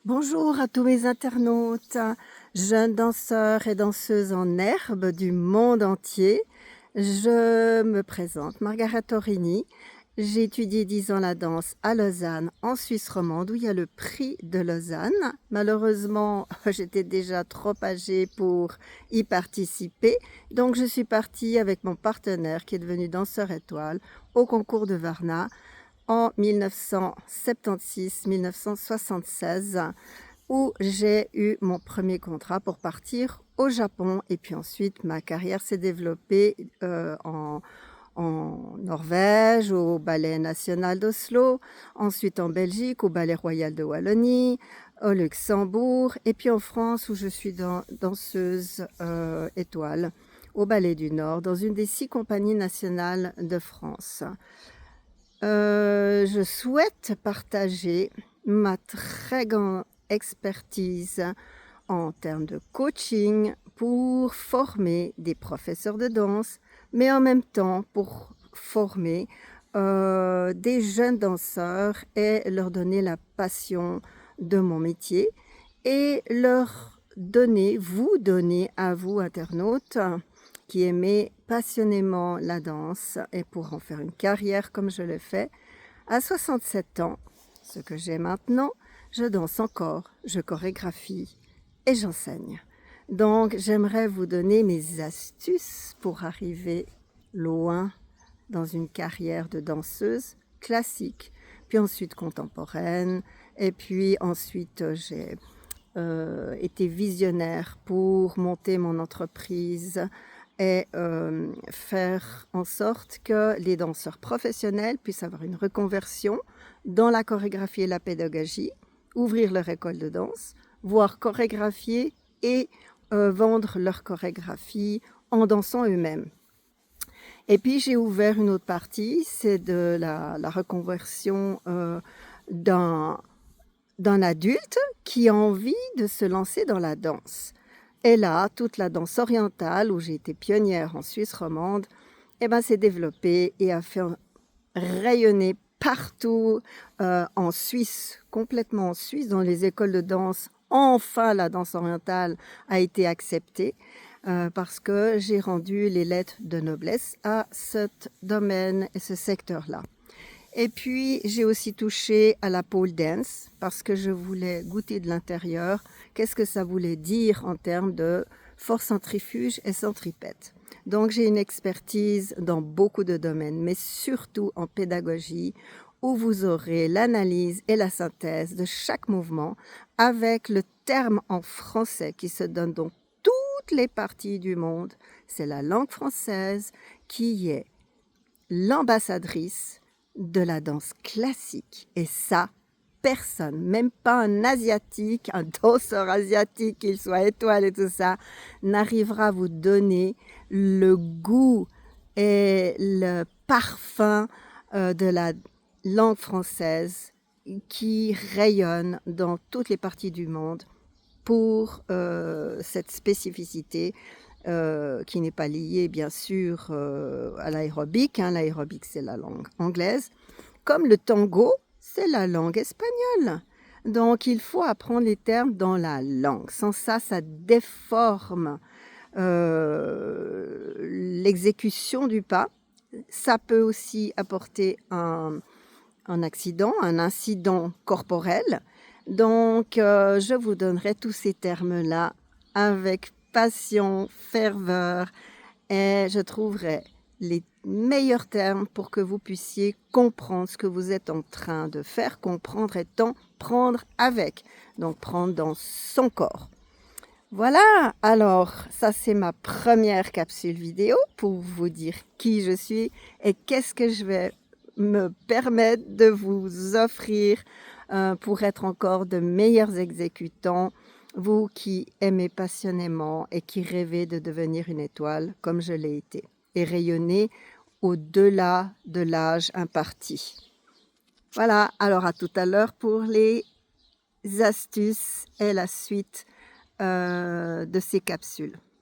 Bonjour à tous mes internautes, jeunes danseurs et danseuses en herbe du monde entier. Je me présente, Margaret Orini. J'ai étudié 10 ans la danse à Lausanne, en Suisse romande, où il y a le prix de Lausanne. Malheureusement, j'étais déjà trop âgée pour y participer, donc je suis partie avec mon partenaire qui est devenu danseur étoile au concours de Varna en 1976-1976, où j'ai eu mon premier contrat pour partir au Japon. Et puis ensuite, ma carrière s'est développée en Norvège, au Ballet national d'Oslo, ensuite en Belgique, au Ballet royal de Wallonie, au Luxembourg, et puis en France, où je suis danseuse étoile au Ballet du Nord, dans une des 6 compagnies nationales de France. Je souhaite partager ma très grande expertise en termes de coaching pour former des professeurs de danse, mais en même temps pour former des jeunes danseurs et leur donner la passion de mon métier et vous donner à vous, internautes, qui aimez passionnément la danse et pour en faire une carrière comme je le fais. À 67 ans, ce que j'ai maintenant, je danse encore, je chorégraphie et j'enseigne. Donc j'aimerais vous donner mes astuces pour arriver loin dans une carrière de danseuse classique, puis ensuite contemporaine, et puis ensuite j'ai été visionnaire pour monter mon entreprise et faire en sorte que les danseurs professionnels puissent avoir une reconversion dans la chorégraphie et la pédagogie, ouvrir leur école de danse, voire chorégraphier et vendre leur chorégraphie en dansant eux-mêmes. Et puis j'ai ouvert une autre partie, c'est de la reconversion d'un adulte qui a envie de se lancer dans la danse. Et là, toute la danse orientale, où j'ai été pionnière en Suisse romande, s'est développée et a fait rayonner partout en Suisse, complètement en Suisse, dans les écoles de danse. Enfin, la danse orientale a été acceptée parce que j'ai rendu les lettres de noblesse à ce domaine et ce secteur-là. Et puis, j'ai aussi touché à la pole dance parce que je voulais goûter de l'intérieur qu'est-ce que ça voulait dire en termes de force centrifuge et centripète. Donc, j'ai une expertise dans beaucoup de domaines, mais surtout en pédagogie, où vous aurez l'analyse et la synthèse de chaque mouvement avec le terme en français qui se donne dans toutes les parties du monde. C'est la langue française qui est l'ambassadrice de la danse classique. Et ça, personne, même pas un asiatique, un danseur asiatique, qu'il soit étoile et tout ça, n'arrivera à vous donner le goût et le parfum de la langue française qui rayonne dans toutes les parties du monde pour cette spécificité qui n'est pas liée bien sûr à l'aérobic. L'aérobic, c'est la langue anglaise. Comme le tango, c'est la langue espagnole. Donc il faut apprendre les termes dans la langue. Sans ça, ça déforme l'exécution du pas. Ça peut aussi apporter un accident, un incident corporel. Donc, je vous donnerai tous ces termes-là avec passion, ferveur, et je trouverai les meilleurs termes pour que vous puissiez comprendre ce que vous êtes en train de faire. Comprendre étant prendre avec, donc prendre dans son corps. Voilà, alors ça c'est ma première capsule vidéo pour vous dire qui je suis et qu'est-ce que je vais me permettre de vous offrir pour être encore de meilleurs exécutants, vous qui aimez passionnément et qui rêvez de devenir une étoile comme je l'ai été et rayonner au-delà de l'âge imparti. Voilà, alors à tout à l'heure pour les astuces et la suite de ces capsules.